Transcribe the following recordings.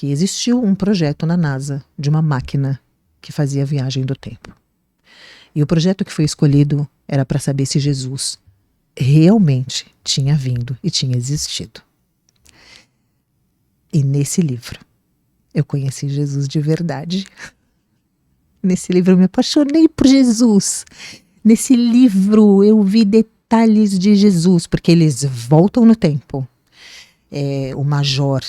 que existiu um projeto na NASA de uma máquina que fazia a viagem do tempo. E o projeto que foi escolhido era para saber se Jesus realmente tinha vindo e tinha existido. E nesse livro eu conheci Jesus de verdade. Nesse livro eu me apaixonei por Jesus. Nesse livro eu vi detalhes de Jesus, porque eles voltam no tempo. O major,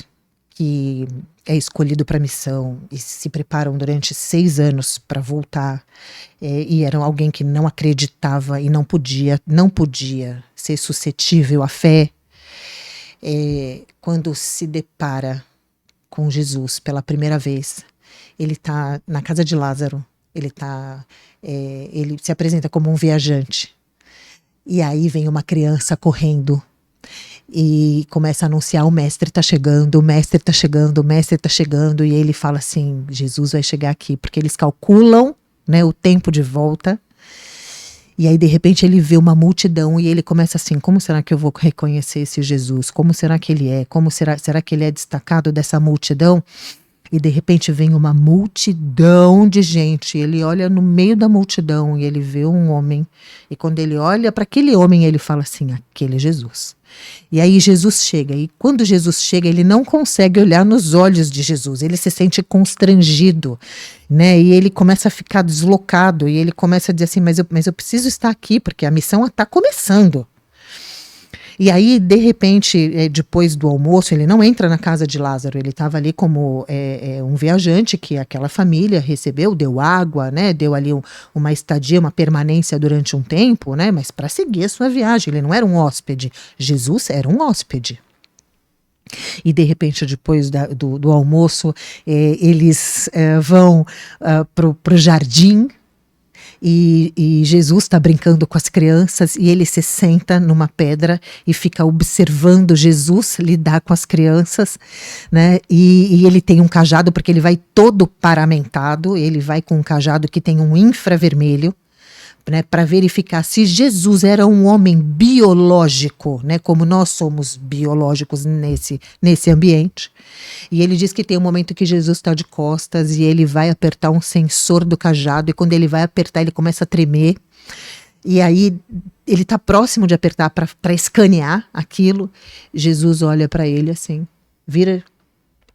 que é escolhido para a missão, e se preparam durante 6 anos para voltar, e eram alguém que não acreditava e não podia ser suscetível à fé. Quando se depara com Jesus pela primeira vez, ele está na casa de Lázaro, ele se apresenta como um viajante, e aí vem uma criança correndo e começa a anunciar: o mestre está chegando, o mestre está chegando, o mestre está chegando, e ele fala assim: Jesus vai chegar aqui, porque eles calculam, né, o tempo de volta. E aí de repente ele vê uma multidão e ele começa assim: como será que eu vou reconhecer esse Jesus? Como será que ele é? Será que ele é destacado dessa multidão? E de repente vem uma multidão de gente. Ele olha no meio da multidão e ele vê um homem. E quando ele olha para aquele homem, ele fala assim: aquele é Jesus. E aí Jesus chega. E quando Jesus chega, ele não consegue olhar nos olhos de Jesus. Ele se sente constrangido, né? E ele começa a ficar deslocado. E ele começa a dizer assim: mas eu preciso estar aqui, porque a missão está começando. E aí, de repente, depois do almoço, ele não entra na casa de Lázaro, ele estava ali como um viajante que aquela família recebeu, deu água, né, deu ali uma estadia, uma permanência durante um tempo, né, mas para seguir a sua viagem. Ele não era um hóspede, Jesus era um hóspede. E de repente, depois do almoço, eles vão para o jardim. E Jesus está brincando com as crianças e ele se senta numa pedra e fica observando Jesus lidar com as crianças, né? E ele tem um cajado, porque ele vai todo paramentado, ele vai com um cajado que tem um infravermelho, né, para verificar se Jesus era um homem biológico, né, como nós somos biológicos nesse ambiente. E ele diz que tem um momento que Jesus está de costas e ele vai apertar um sensor do cajado, e quando ele vai apertar, ele começa a tremer. E aí ele está próximo de apertar para escanear aquilo. Jesus olha para ele assim, vira.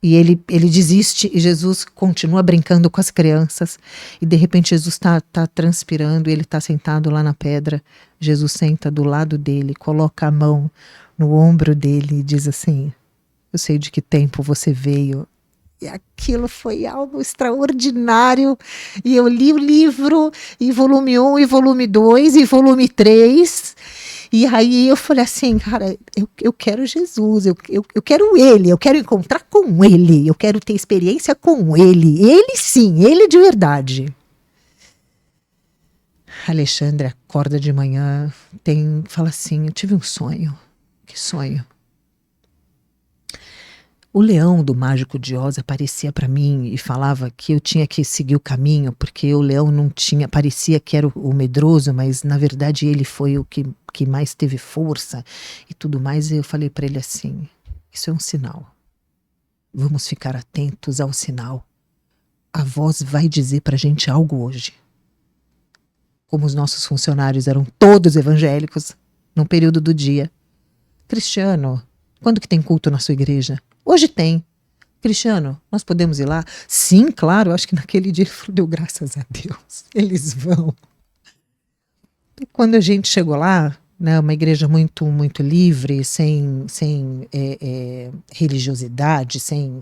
E ele desiste, e Jesus continua brincando com as crianças. E de repente Jesus está transpirando e ele está sentado lá na pedra. Jesus senta do lado dele, coloca a mão no ombro dele e diz assim: eu sei de que tempo você veio. E aquilo foi algo extraordinário. E eu li o livro, e volume 1, e volume 2, e volume 3. E aí eu falei assim: cara, eu quero Jesus, eu quero ele, eu quero encontrar com ele, eu quero ter experiência com ele. Ele sim, ele de verdade. Alexandre acorda de manhã, fala assim: eu tive um sonho. Que sonho? O leão do Mágico de Oz aparecia para mim e falava que eu tinha que seguir o caminho, porque o leão não tinha, parecia que era o medroso, mas na verdade ele foi o que mais teve força e tudo mais. E eu falei para ele assim: isso é um sinal. Vamos ficar atentos ao sinal. A voz vai dizer para a gente algo hoje. Como os nossos funcionários eram todos evangélicos, num período do dia: Cristiano, quando que tem culto na sua igreja? Hoje tem. Cristiano, nós podemos ir lá? Sim, claro. Acho que naquele dia ele falou: deu graças a Deus, eles vão. E quando a gente chegou lá, né, uma igreja muito, muito livre, sem religiosidade, sem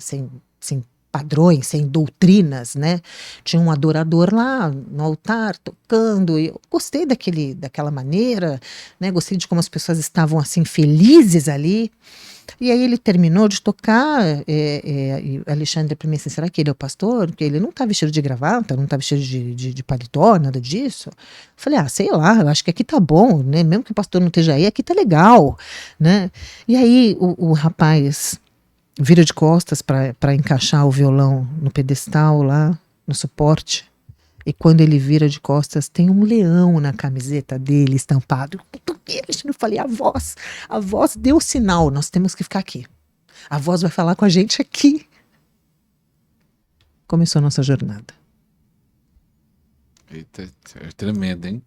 padrões, sem doutrinas, né? Tinha um adorador lá no altar tocando, e eu gostei daquela maneira, né? Gostei de como as pessoas estavam assim felizes ali. E aí ele terminou de tocar, e Alexandre para mim assim: será que ele é o pastor? Porque ele não está vestido de gravata, não está vestido de paletó, nada disso. Eu falei: sei lá, eu acho que aqui tá bom, né? Mesmo que o pastor não esteja aí, aqui tá legal, né? E aí o rapaz vira de costas para encaixar o violão no pedestal lá, no suporte. E quando ele vira de costas, tem um leão na camiseta dele estampado. Eu falei: a voz deu o sinal, nós temos que ficar aqui. A voz vai falar com a gente aqui. começou a nossa jornada. Eita, é tremendo, hein?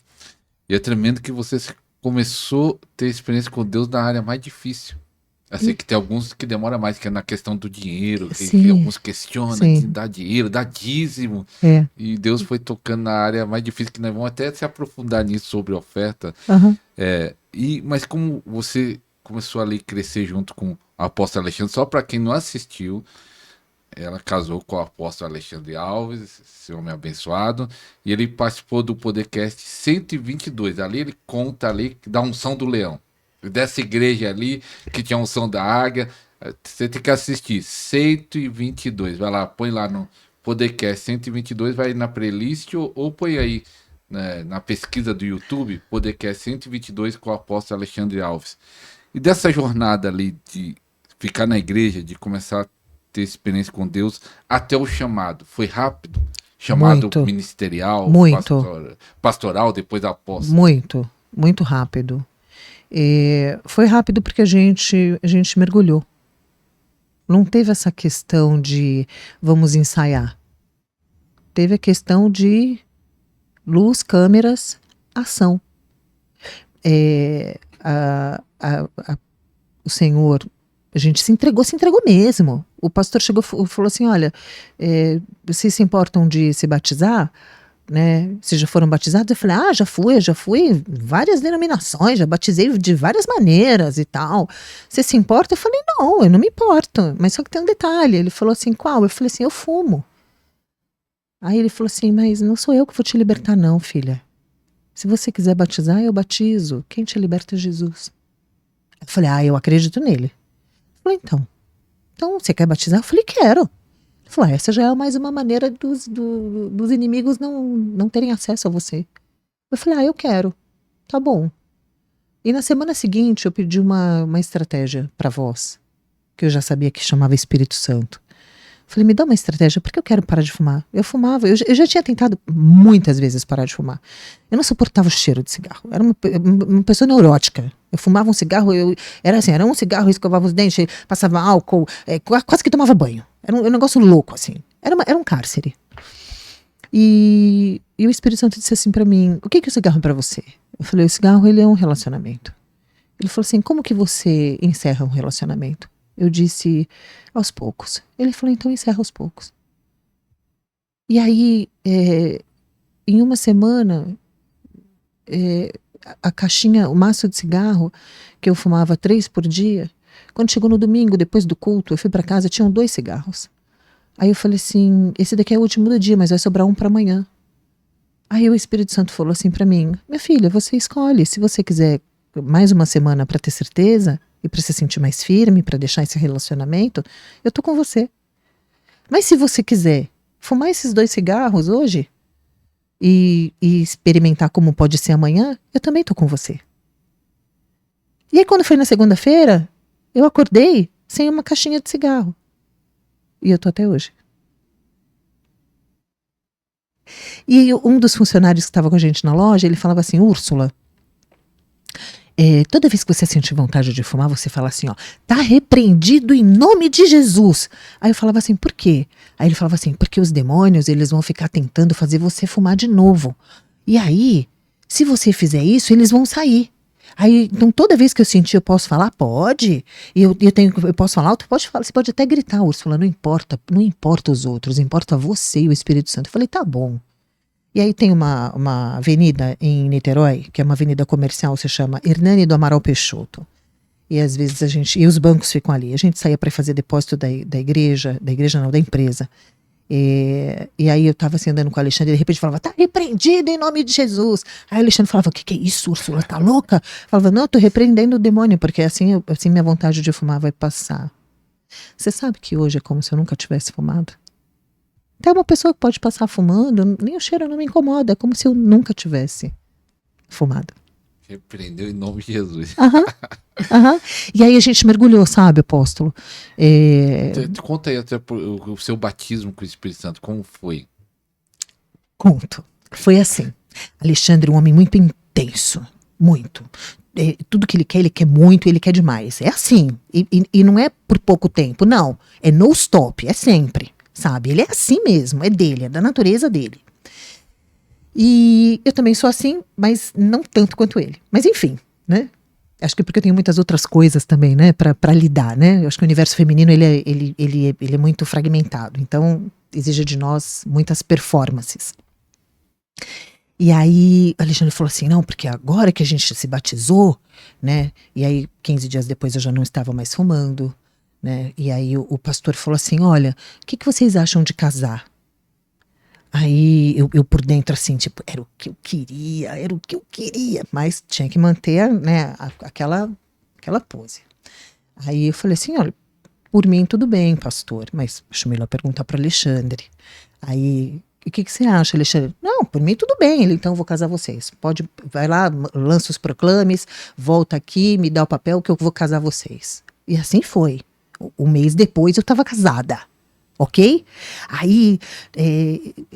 E é tremendo que você começou a ter experiência com Deus na área mais difícil. Assim, que tem alguns que demoram mais, que é na questão do dinheiro, que alguns questionam, de dar dinheiro, dar dízimo. E Deus foi tocando na área mais difícil, que nós vamos até se aprofundar nisso sobre oferta. Mas como você começou ali a crescer junto com o apóstolo Alexandre, só para quem não assistiu, ela casou com o apóstolo Alexandre Alves, esse homem abençoado, e ele participou do podcast 122. Ali ele conta ali da unção do leão, dessa igreja ali que tinha a unção da águia. Você tem que assistir 122. Vai lá, põe lá no podcast 122, vai na playlist ou põe aí, né, na pesquisa do YouTube, podcast 122 com o apóstolo Alexandre Alves. E dessa jornada ali de ficar na igreja, de começar a ter experiência com Deus, até o chamado, foi rápido? Chamado muito, ministerial, muito. Pastoral, depois apóstolo? Muito rápido. Foi rápido porque a gente mergulhou. Não teve essa questão de vamos ensaiar. Teve a questão de luz, câmeras, ação. O Senhor, a gente se entregou mesmo. O pastor chegou e falou assim, olha, vocês se importam de se batizar? Né? Vocês já foram batizados? Eu falei, já fui várias denominações, já batizei de várias maneiras e tal. Você se importa? Eu falei, não, eu não me importo, mas só que tem um detalhe. Ele falou assim, qual? Eu falei assim, eu fumo. Aí ele falou assim, mas não sou eu que vou te libertar não, filha. Se você quiser batizar, eu batizo. Quem te liberta é Jesus. Eu falei, eu acredito nele. Eu falei, então você quer batizar? Eu falei, quero. Ele falou, essa já é mais uma maneira dos inimigos não terem acesso a você. Eu falei, eu quero. Tá bom. E na semana seguinte eu pedi uma estratégia para voz, que eu já sabia que chamava Espírito Santo. Eu falei, me dá uma estratégia, porque eu quero parar de fumar. Eu fumava, eu já tinha tentado muitas vezes parar de fumar. Eu não suportava o cheiro de cigarro. Era uma pessoa neurótica. Eu fumava um cigarro, era um cigarro, eu escovava os dentes, passava álcool, quase que tomava banho. Era um negócio louco, assim. Era um cárcere. E o Espírito Santo disse assim pra mim, o que é o cigarro pra você? Eu falei, o cigarro, ele é um relacionamento. Ele falou assim, como que você encerra um relacionamento? Eu disse, aos poucos. Ele falou, então encerra aos poucos. E aí, em uma semana, a caixinha, o maço de cigarro, que eu fumava 3 por dia, quando chegou no domingo, depois do culto, eu fui para casa, tinham 2 cigarros. Aí eu falei assim, esse daqui é o último do dia, mas vai sobrar um para amanhã. Aí o Espírito Santo falou assim para mim, minha filha, você escolhe, se você quiser mais uma semana para ter certeza, e para se sentir mais firme, para deixar esse relacionamento, eu tô com você. Mas se você quiser fumar esses 2 cigarros hoje e experimentar como pode ser amanhã, eu também tô com você. E aí quando foi na segunda-feira, eu acordei sem uma caixinha de cigarro. E eu tô até hoje. E um dos funcionários que estava com a gente na loja, ele falava assim, Úrsula, toda vez que você sentir vontade de fumar, você fala assim, tá repreendido em nome de Jesus. Aí eu falava assim, por quê? Aí ele falava assim, porque os demônios, eles vão ficar tentando fazer você fumar de novo. E aí, se você fizer isso, eles vão sair. Aí, então toda vez que eu sentir, eu posso falar? Pode. Eu posso falar? Tu pode falar, você pode até gritar, Úrsula, não importa os outros, importa você e o Espírito Santo. Eu falei, tá bom. E aí tem uma avenida em Niterói, que é uma avenida comercial, se chama Hernani do Amaral Peixoto. E às vezes e os bancos ficam ali. A gente saía para fazer depósito da empresa. E aí eu tava assim andando com o Alexandre e de repente falava, tá repreendido em nome de Jesus. Aí o Alexandre falava, o que é isso, Úrsula, tá louca? Eu falava, não, eu tô repreendendo o demônio, porque assim minha vontade de fumar vai passar. Você sabe que hoje é como se eu nunca tivesse fumado? Até uma pessoa que pode passar fumando, nem o cheiro não me incomoda, é como se eu nunca tivesse fumado. Repreendeu em nome de Jesus. E aí a gente mergulhou, sabe, apóstolo? Conta aí até o seu batismo com o Espírito Santo, como foi? Conto. Foi assim. Alexandre é um homem muito intenso, muito. Tudo que ele quer muito, ele quer demais. É assim. E não é por pouco tempo, não. É no stop, é sempre. sabe? Ele é assim mesmo, é dele, é da natureza dele. E eu também sou assim, mas não tanto quanto ele. Mas enfim, né? Acho que porque eu tenho muitas outras coisas também, né, pra lidar, né? Eu acho que o universo feminino, ele é muito fragmentado. Então, exige de nós muitas performances. E aí, o Alexandre falou assim, não, porque agora que a gente se batizou, né? E aí, 15 dias depois, eu já não estava mais fumando, né? E aí, o pastor falou assim, olha, o que vocês acham de casar? Aí eu por dentro assim, tipo, era o que eu queria, mas tinha que manter, né, aquela pose. Aí eu falei assim, olha, por mim tudo bem, pastor, mas acho melhor perguntar para Alexandre. Aí, o que você acha, Alexandre? Não, por mim tudo bem, então eu vou casar vocês. Pode, vai lá, lança os proclames, volta aqui, me dá o papel que eu vou casar vocês. E assim foi. Um mês depois eu estava casada. Ok? Aí,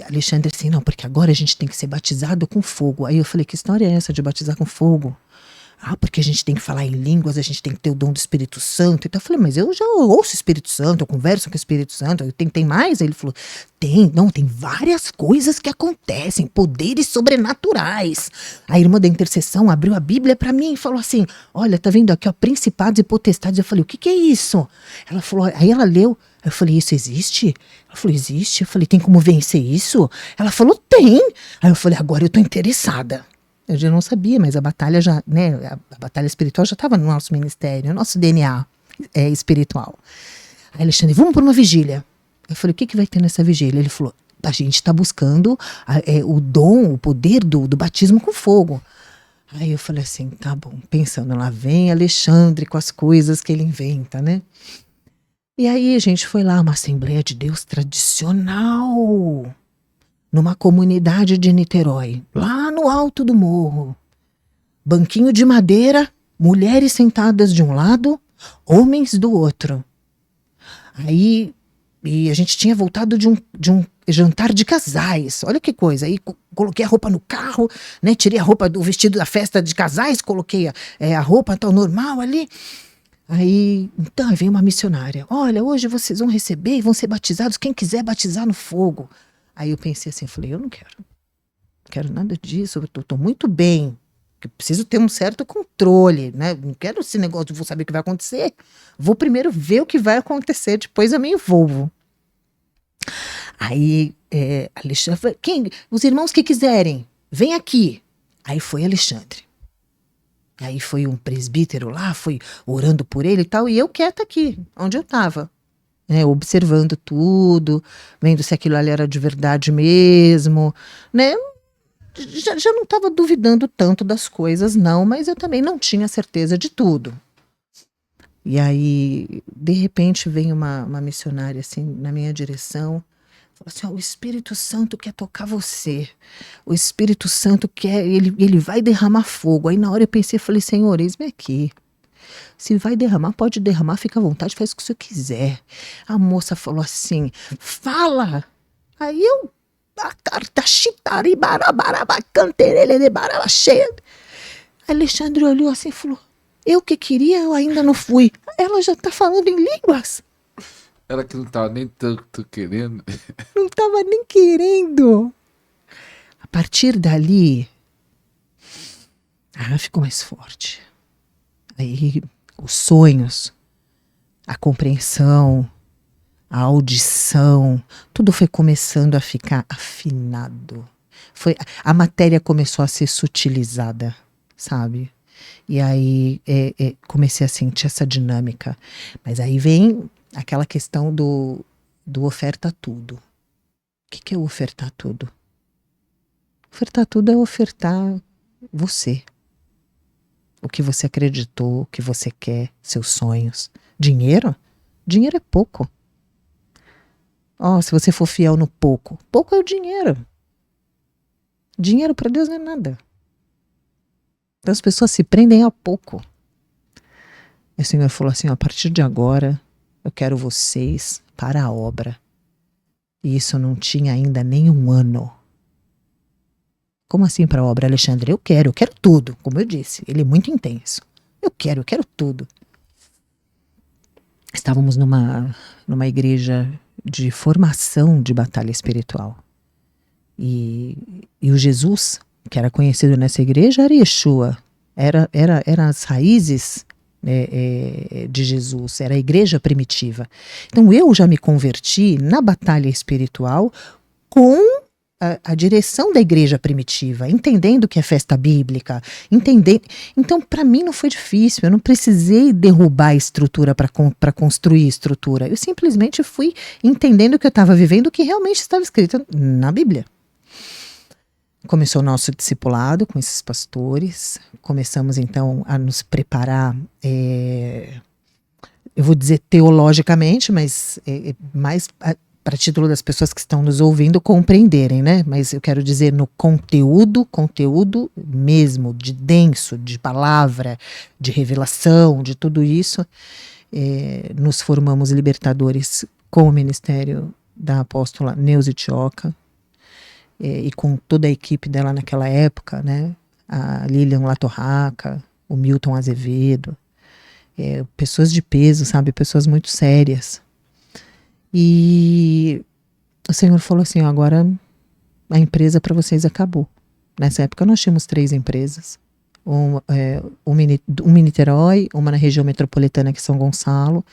Alexandre assim, não, porque agora a gente tem que ser batizado com fogo. Aí eu falei, que história é essa de batizar com fogo? Ah, porque a gente tem que falar em línguas, a gente tem que ter o dom do Espírito Santo. Então eu falei, mas eu já ouço o Espírito Santo, eu converso com o Espírito Santo, tem mais? Aí ele falou, tem várias coisas que acontecem, poderes sobrenaturais. A irmã da intercessão abriu a Bíblia pra mim e falou assim, olha, tá vendo aqui, ó, principados e potestades. Eu falei, o que é isso? Ela falou, aí ela leu. Eu falei, isso existe? Ela falou, existe. Eu falei, tem como vencer isso? Ela falou, tem. Aí eu falei, agora eu tô interessada. Eu já não sabia, mas a batalha já, né, a batalha espiritual já estava no nosso ministério, no nosso DNA espiritual. Aí Alexandre, vamos para uma vigília. Eu falei, o que vai ter nessa vigília? Ele falou, a gente está buscando o dom, o poder do batismo com fogo. Aí eu falei assim, tá bom, pensando, lá vem Alexandre com as coisas que ele inventa, né? E aí a gente foi lá, uma Assembleia de Deus tradicional, numa comunidade de Niterói, lá no alto do morro. Banquinho de madeira, mulheres sentadas de um lado, homens do outro. Aí, e a gente tinha voltado de um jantar de casais, olha que coisa. Aí coloquei a roupa no carro, né, tirei a roupa do vestido da festa de casais, coloquei a roupa tal normal ali. Aí, então, veio uma missionária. Olha, hoje vocês vão receber e vão ser batizados, quem quiser batizar no fogo. Aí eu pensei assim, falei, eu não quero nada disso, eu tô muito bem, eu preciso ter um certo controle, né? Não quero esse negócio de vou saber o que vai acontecer. Vou primeiro ver o que vai acontecer, depois eu me envolvo. Aí, Alexandre, os irmãos que quiserem, vem aqui. Aí foi Alexandre. Aí foi um presbítero lá, foi orando por ele e tal, e eu quieta aqui, onde eu estava, né, observando tudo, vendo se aquilo ali era de verdade mesmo, né? Já não estava duvidando tanto das coisas, não, mas eu também não tinha certeza de tudo. E aí, de repente, vem uma missionária assim na minha direção, falou assim, o Espírito Santo quer tocar você. O Espírito Santo quer, ele vai derramar fogo. Aí na hora eu pensei, falei, Senhor, eis-me aqui. Se vai derramar, pode derramar, fica à vontade, faz o que você quiser. A moça falou assim, fala. Aí eu, Alexandre olhou assim e falou, eu que queria, eu ainda não fui. Ela já tá falando em línguas. Ela que não tava nem tanto querendo. Não tava nem querendo. A partir dali, ficou mais forte. Aí, os sonhos, a compreensão, a audição, tudo foi começando a ficar afinado. A matéria começou a ser sutilizada, sabe? E aí comecei a sentir essa dinâmica. Mas aí vem aquela questão do oferta tudo. O que é o ofertar tudo? Ofertar tudo é ofertar você. O que você acreditou, o que você quer, seus sonhos. Dinheiro? Dinheiro é pouco. Se você for fiel no pouco, pouco é o dinheiro. Dinheiro para Deus não é nada. Então as pessoas se prendem a pouco. E o Senhor falou assim, a partir de agora, eu quero vocês para a obra. E isso não tinha ainda nem um ano. Como assim para a obra, Alexandre? Eu quero tudo, como eu disse. Ele é muito intenso. Eu quero tudo. Estávamos numa igreja de formação de batalha espiritual. E o Jesus, que era conhecido nessa igreja, era Yeshua, era as raízes de Jesus, era a igreja primitiva. Então eu já me converti na batalha espiritual com a direção da igreja primitiva, entendendo que é festa bíblica, entendendo. Então, para mim não foi difícil, eu não precisei derrubar a estrutura para construir estrutura. Eu simplesmente fui entendendo que eu estava vivendo o que realmente estava escrito na Bíblia. Começou o nosso discipulado com esses pastores, começamos então a nos preparar, eu vou dizer teologicamente, mas mais para título das pessoas que estão nos ouvindo compreenderem, né? Mas eu quero dizer no conteúdo mesmo, de denso, de palavra, de revelação, de tudo isso, nos formamos libertadores com o ministério da apóstola Neuza Tioca, e com toda a equipe dela naquela época, né? A Lilian Latorraca, o Milton Azevedo, pessoas de peso, sabe? Pessoas muito sérias. E o Senhor falou assim, agora a empresa para vocês acabou. Nessa época nós tínhamos 3 empresas, uma em Niterói, uma na região metropolitana que é São Gonçalo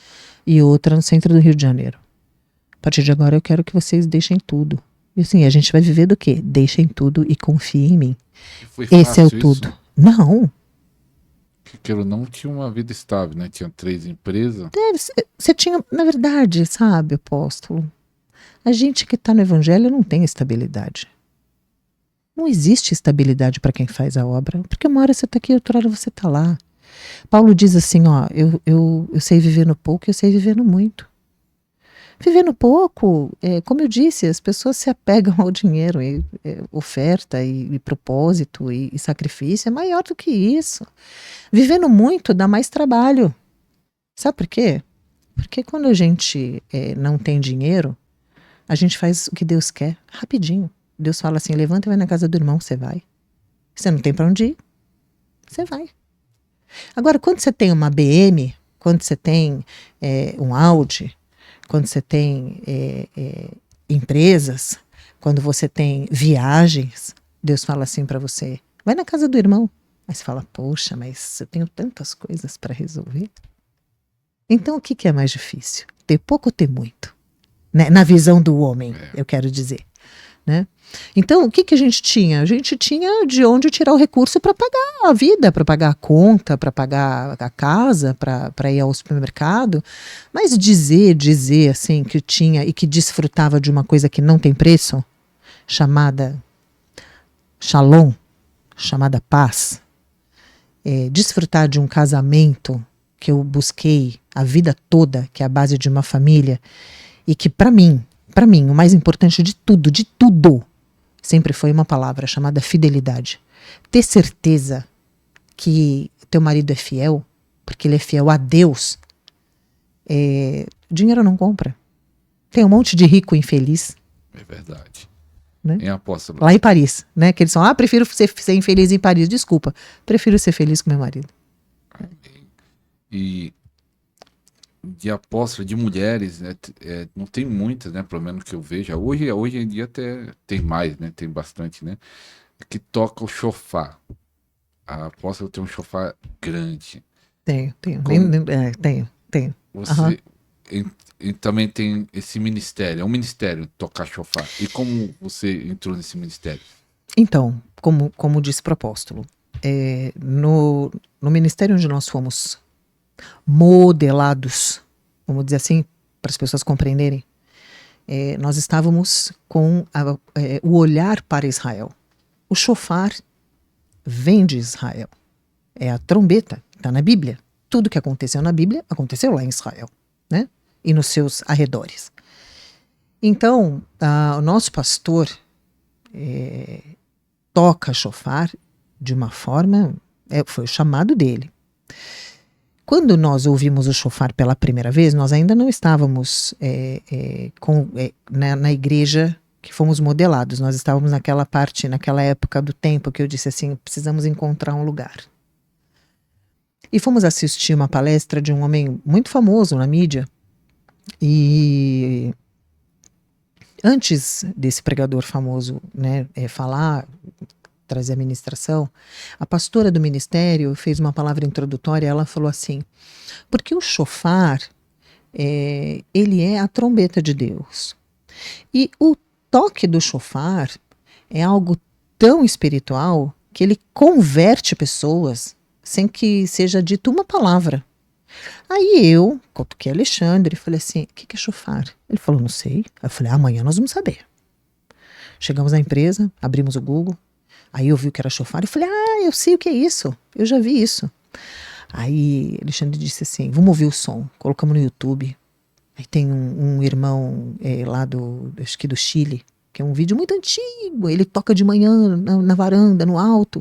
e outra no centro do Rio de Janeiro. A partir de agora eu quero que vocês deixem tudo. E assim, a gente vai viver do quê? Deixem tudo e confiem em mim. Esse é o tudo. Isso? Não. Porque eu não tinha uma vida estável, né? Tinha 3 empresas. Você tinha, na verdade, sabe, apóstolo, a gente que está no evangelho não tem estabilidade. Não existe estabilidade para quem faz a obra, porque uma hora você está aqui, outra hora você está lá. Paulo diz assim, ó, eu sei viver no pouco e eu sei viver no muito. Viver no pouco, como eu disse, as pessoas se apegam ao dinheiro, e oferta e propósito e sacrifício é maior do que isso. Viver no muito dá mais trabalho. Sabe por quê? Porque quando a gente não tem dinheiro, a gente faz o que Deus quer, rapidinho. Deus fala assim, levanta e vai na casa do irmão, você vai. Você não tem para onde ir, você vai. Agora, quando você tem uma BM, quando você tem um Audi, quando você tem empresas, quando você tem viagens, Deus fala assim para você, vai na casa do irmão. Aí você fala, poxa, mas eu tenho tantas coisas para resolver. Então o que é mais difícil? Ter pouco ou ter muito? Né? Na visão do homem, eu quero dizer. Né? Então o que a gente tinha? A gente tinha de onde tirar o recurso para pagar a vida, para pagar a conta, para pagar a casa, para ir ao supermercado. Mas dizer assim que tinha e que desfrutava de uma coisa que não tem preço, chamada shalom, chamada paz, desfrutar de um casamento que eu busquei a vida toda, que é a base de uma família, e que para mim, o mais importante de tudo, sempre foi uma palavra chamada fidelidade. Ter certeza que teu marido é fiel, porque ele é fiel a Deus, dinheiro não compra. Tem um monte de rico infeliz. É verdade. Né? Em Apóstolo. Lá em Paris, né? Que eles são, prefiro ser infeliz em Paris. Desculpa, prefiro ser feliz com meu marido. E de apóstolo, de mulheres, né, não tem muitas, né, pelo menos que eu vejo. Hoje em dia até tem mais, né, tem bastante, né, que toca o chofar. A apóstola tem um chofar grande. Tenho. Tenho. Você também tem esse ministério, é um ministério tocar chofar. E como você entrou nesse ministério? Então, como disse o apóstolo, no ministério onde nós fomos modelados, vamos dizer assim, para as pessoas compreenderem, nós estávamos com o olhar para Israel. O chofar vem de Israel. É a trombeta, está na Bíblia. Tudo que aconteceu na Bíblia aconteceu lá em Israel, né? E nos seus arredores. Então, o nosso pastor toca chofar de uma forma, foi o chamado dele. Quando nós ouvimos o chofar pela primeira vez, nós ainda não estávamos na igreja que fomos modelados. Nós estávamos naquela época do tempo que eu disse assim, precisamos encontrar um lugar. E fomos assistir uma palestra de um homem muito famoso na mídia. E antes desse pregador famoso, né, falar, trazer a ministração, a pastora do ministério fez uma palavra introdutória. Ela falou assim: porque o chofar, ele é a trombeta de Deus. E o toque do chofar é algo tão espiritual que ele converte pessoas sem que seja dito uma palavra. Aí eu cutuquei Alexandre e falei assim: o que é chofar? Ele falou: não sei. Eu falei: amanhã nós vamos saber. Chegamos na empresa, abrimos o Google, aí eu vi o que era chofar e falei: eu sei o que é isso, eu já vi isso. Aí Alexandre disse assim: vamos ouvir o som. Colocamos no YouTube. Aí tem um irmão lá acho que do Chile, que é um vídeo muito antigo. Ele toca de manhã na varanda, no alto,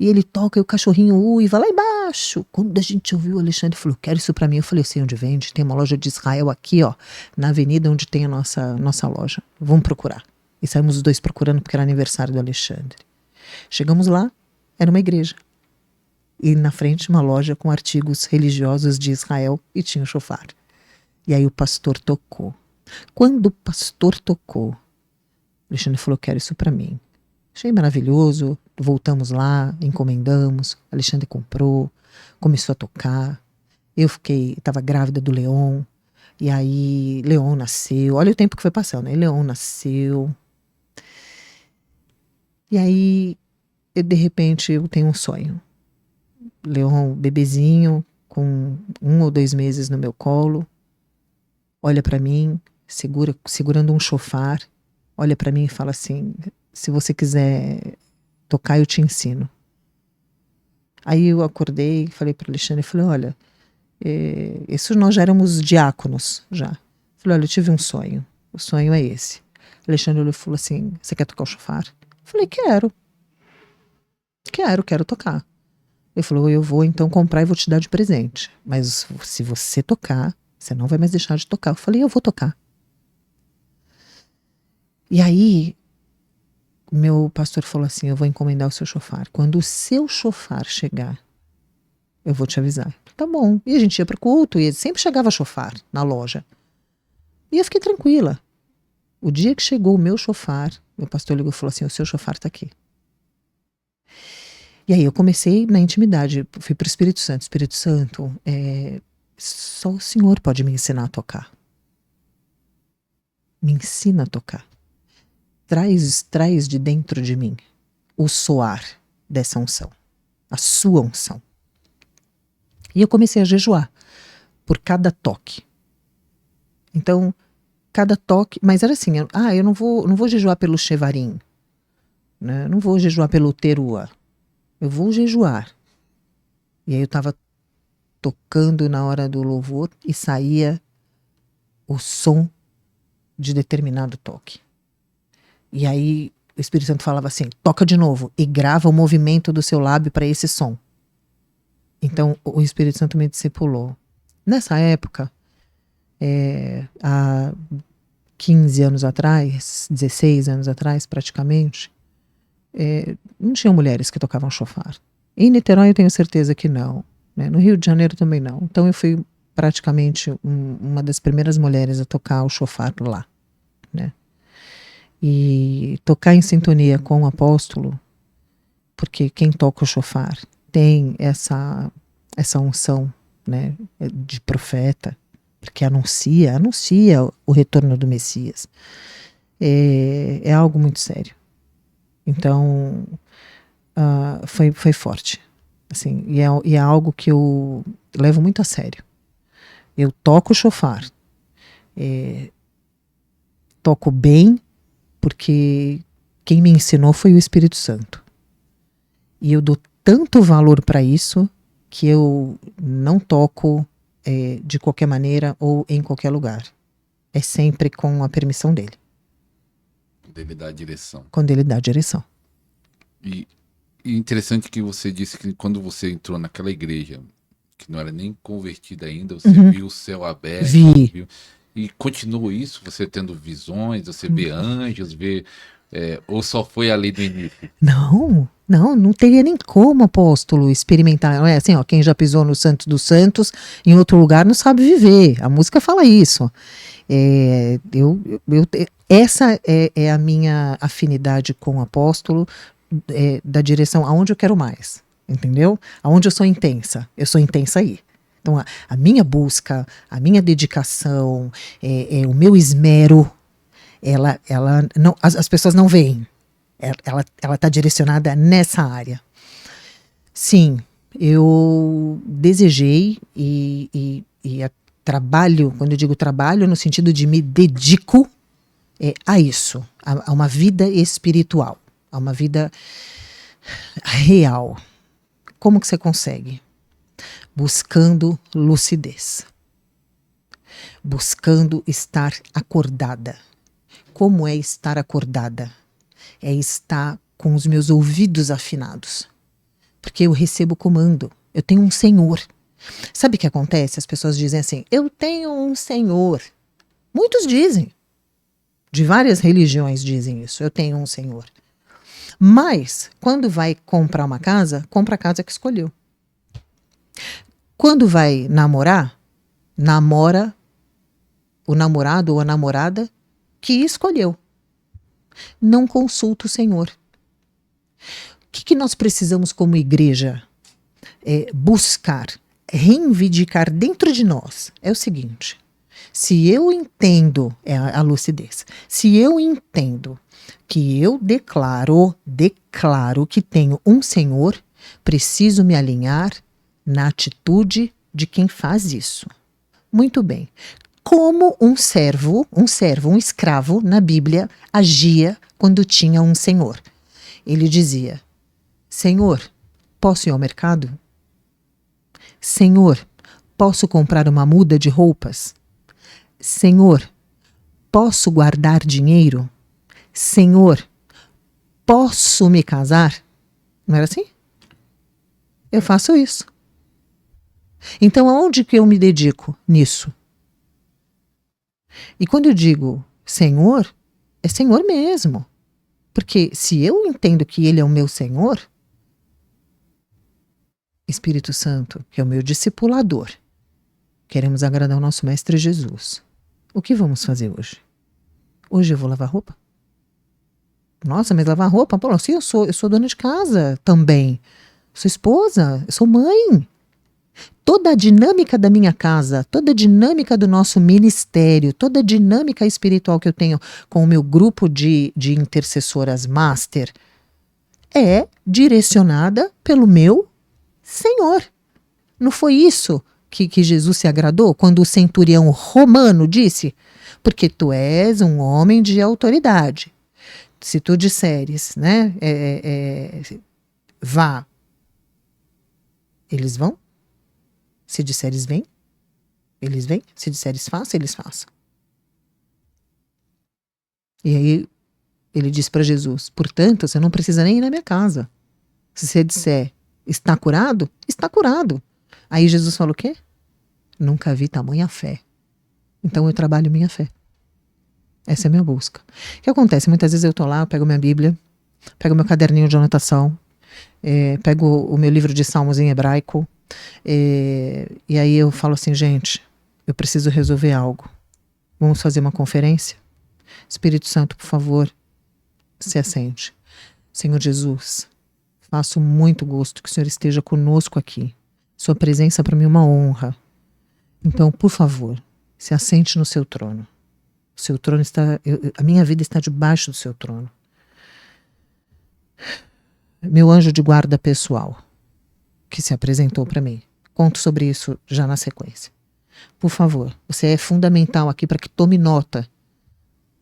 e ele toca e o cachorrinho uiva lá embaixo. Quando a gente ouviu, o Alexandre falou: quero isso pra mim. Eu falei: eu sei onde vende, tem uma loja de Israel aqui, ó, na avenida onde tem a nossa loja. Vamos procurar. E saímos os dois procurando, porque era aniversário do Alexandre. Chegamos lá, era uma igreja. E na frente uma loja com artigos religiosos de Israel, e tinha o chofar. E aí o pastor tocou. Quando o pastor tocou, Alexandre falou: quero isso para mim. Achei maravilhoso. Voltamos lá, encomendamos. Alexandre comprou, começou a tocar. Eu estava grávida do Leon. E aí Leon nasceu. Olha o tempo que foi passando, né? Leon nasceu. E aí, de repente, eu tenho um sonho. Leon, bebezinho, com 1 ou 2 meses no meu colo, olha para mim, segurando um chofar, olha para mim e fala assim: se você quiser tocar, eu te ensino. Aí eu acordei, falei para Alexandre, falei: olha, isso nós já éramos diáconos já. Falei: olha, eu tive um sonho, o sonho é esse. Alexandre falou assim: você quer tocar o chofar? Falei: quero tocar. Ele falou: eu vou então comprar e vou te dar de presente. Mas se você tocar, você não vai mais deixar de tocar. Eu falei: eu vou tocar. E aí, meu pastor falou assim: eu vou encomendar o seu chofar. Quando o seu chofar chegar, eu vou te avisar. Tá bom. E a gente ia pro culto e sempre chegava chofar na loja. E eu fiquei tranquila. O dia que chegou o meu chofar, meu pastor ligou e falou assim: o seu chofar tá aqui. E aí eu comecei na intimidade, fui pro Espírito Santo. Espírito Santo, só o Senhor pode me ensinar a tocar. Me ensina a tocar. Traz de dentro de mim o soar dessa unção, a sua unção. E eu comecei a jejuar por cada toque. Então, cada toque, mas era assim: eu não vou jejuar pelo Shevarim, né? Não vou jejuar pelo Teruah. Eu vou jejuar. E aí eu estava tocando na hora do louvor e saía o som de determinado toque. E aí o Espírito Santo falava assim: toca de novo e grava o movimento do seu lábio para esse som. Então o Espírito Santo me discipulou. Nessa época, há 15 anos atrás, 16 anos atrás praticamente, não tinham mulheres que tocavam chofar. Em Niterói eu tenho certeza que não, né? No Rio de Janeiro também não. Então eu fui praticamente uma das primeiras mulheres a tocar o chofar lá, né? E tocar em sintonia com o apóstolo, porque quem toca o chofar tem essa unção, né, de profeta, porque anuncia o retorno do Messias. É algo muito sério. Então, foi forte. Assim, e é algo que eu levo muito a sério. Eu toco o chofar. Toco bem, porque quem me ensinou foi o Espírito Santo. E eu dou tanto valor para isso que eu não toco de qualquer maneira ou em qualquer lugar. É sempre com a permissão dele. Quando ele dá a direção. Quando ele dá a direção. E interessante que você disse que quando você entrou naquela igreja, que não era nem convertida ainda, você viu o céu aberto. Vi. E continuou isso? Você tendo visões, você vê anjos, ou só foi ali no início? Não teria nem como, apóstolo, experimentar. Não é assim, ó, quem já pisou no Santo dos Santos, em outro lugar, não sabe viver. A música fala isso. Essa é a minha afinidade com o apóstolo, da direção aonde eu quero mais, entendeu? Aonde eu sou intensa aí. Então a minha busca, a minha dedicação, o meu esmero, ela não, as pessoas não veem. Ela está direcionada nessa área. Sim, eu desejei e trabalho, quando eu digo trabalho, no sentido de me dedico a isso, a uma vida espiritual, a uma vida real. Como que você consegue? Buscando lucidez, buscando estar acordada. Como é estar acordada? É estar com os meus ouvidos afinados, porque eu recebo comando, eu tenho um Senhor. Sabe o que acontece? As pessoas dizem assim, eu tenho um Senhor. Muitos dizem, de várias religiões dizem isso, eu tenho um Senhor. Mas, quando vai comprar uma casa, compra a casa que escolheu. Quando vai namorar, namora o namorado ou a namorada que escolheu. Não consulta o Senhor. O que nós precisamos como igreja? Buscar, reivindicar dentro de nós. É o seguinte, se eu entendo, a lucidez, se eu entendo que eu declaro que tenho um Senhor, preciso me alinhar na atitude de quem faz isso. Muito bem. Como um escravo na Bíblia agia quando tinha um senhor. Ele dizia, Senhor, posso ir ao mercado? Senhor, posso comprar uma muda de roupas? Senhor, posso guardar dinheiro? Senhor, posso me casar? Não era assim? Eu faço isso. Então, aonde que eu me dedico nisso? E quando eu digo Senhor, é Senhor mesmo. Porque se eu entendo que Ele é o meu Senhor, Espírito Santo, que é o meu discipulador, queremos agradar o nosso Mestre Jesus. O que vamos fazer hoje? Hoje eu vou lavar roupa? Nossa, mas lavar roupa? Pô, sim, eu sou dona de casa também. Sou esposa, eu sou mãe. Toda a dinâmica da minha casa, toda a dinâmica do nosso ministério, toda a dinâmica espiritual que eu tenho com o meu grupo de intercessoras master é direcionada pelo meu Senhor. Não foi isso que Jesus se agradou quando o centurião romano disse? Porque tu és um homem de autoridade. Se tu disseres, né, vá, eles vão? Se disseres vem, eles vêm. Se disseres faça, eles façam. E aí ele diz para Jesus, portanto, você não precisa nem ir na minha casa. Se você disser, está curado? Está curado. Aí Jesus falou o quê? Nunca vi tamanha fé. Então eu trabalho minha fé. Essa é a minha busca. O que acontece? Muitas vezes eu estou lá, eu pego minha Bíblia, pego meu caderninho de anotação, pego o meu livro de salmos em hebraico, e aí eu falo assim, gente, eu preciso resolver algo. Vamos fazer uma conferência? Espírito Santo, por favor, se assente. Senhor Jesus, faço muito gosto que o Senhor esteja conosco aqui. Sua presença para mim é uma honra. Então, por favor, se assente no seu trono. O seu trono está, a minha vida está debaixo do seu trono. Meu anjo de guarda pessoal, que se apresentou para mim. Conto sobre isso já na sequência. Por favor, você é fundamental aqui para que tome nota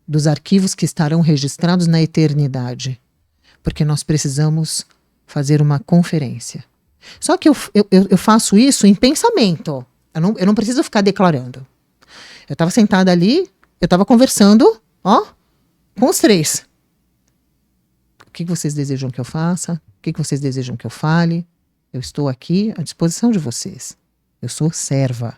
dos arquivos que estarão registrados na eternidade, porque nós precisamos fazer uma conferência. Só que eu faço isso em pensamento. Eu não preciso ficar declarando. Eu estava sentada ali, eu estava conversando, com os três. O que vocês desejam que eu faça? O que vocês desejam que eu fale? Eu estou aqui à disposição de vocês. Eu sou serva.